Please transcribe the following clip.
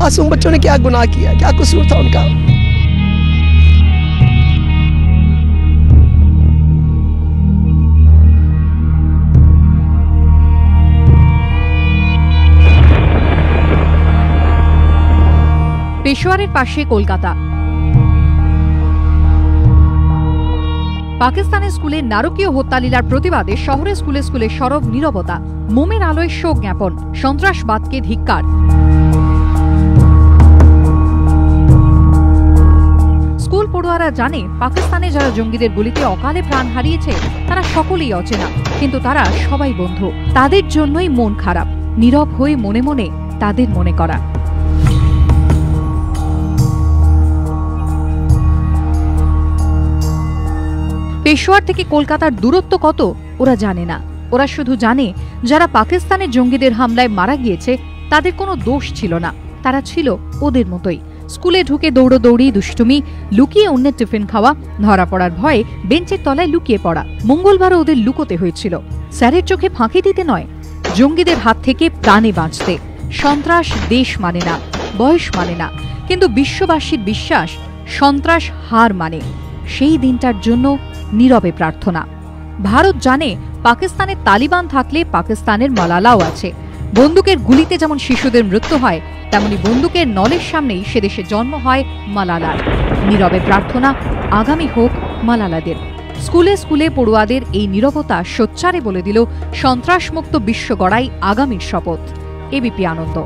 मासूम बच्चों ने क्या गुनाह किया, क्या कसूर था उनका। পেশোয়ারের পাশে কলকাতা। পাকিস্তানের স্কুলে নারকীয় হত্যালীলার প্রতিবাদে শহরে স্কুলে স্কুলে সরব নীরবতা, মোমের আলোয় শোক জ্ঞাপন, সন্ত্রাসবাদকে ধিক্কার। স্কুল পড়ুয়ারা জানে পাকিস্তানে যারা জঙ্গিদের গুলিতে অকালে প্রাণ হারিয়েছে তারা সকলেই অচেনা, কিন্তু তারা সবাই বন্ধু। তাদের জন্যই মন খারাপ, নীরব হয়ে মনে মনে তাদের মনে করা। পেশোয়ার থেকে কলকাতার দূরত্ব কত ওরা জানে না। ওরা শুধু জানে যারা পাকিস্তানের জঙ্গিদের হামলায় মারা গিয়েছে তাদের কোনো দোষ ছিল না, তারা ছিল ওদের মতোই। স্কুলে ঢুকে দৌড়দৌড়ি, দুষ্টুমি, লুকিয়ে অন্যের টিফিন খাওয়া, ধরা পড়ার ভয়ে বেঞ্চের তলায় লুকিয়ে পড়া। মঙ্গলবারও ওদের লুকোতে হয়েছিল, স্যারের চোখে ফাঁকি দিতে নয়, জঙ্গিদের হাত থেকে প্রাণে বাঁচতে। সন্ত্রাস দেশ মানে না, বয়স মানে না, কিন্তু বিশ্ববাসীর বিশ্বাস সন্ত্রাস হার মানে। সেই দিনটার জন্য নীরবে প্রার্থনা। ভারত জানে পাকিস্তানের তালিবান থাকলে পাকিস্তানের মালালাও আছে। বন্দুকের গুলিতে যেমন শিশুদের মৃত্যু হয়, তেমনি বন্দুকের নলের সামনেই সে দেশে জন্ম হয় মালালার। নীরবে প্রার্থনা আগামী হোক মালালাদের। স্কুলে স্কুলে পড়ুয়াদের এই নীরবতা সোচ্চারে বলে দিল সন্ত্রাসমুক্ত বিশ্ব গড়াই আগামীর শপথ। এবিপি আনন্দ।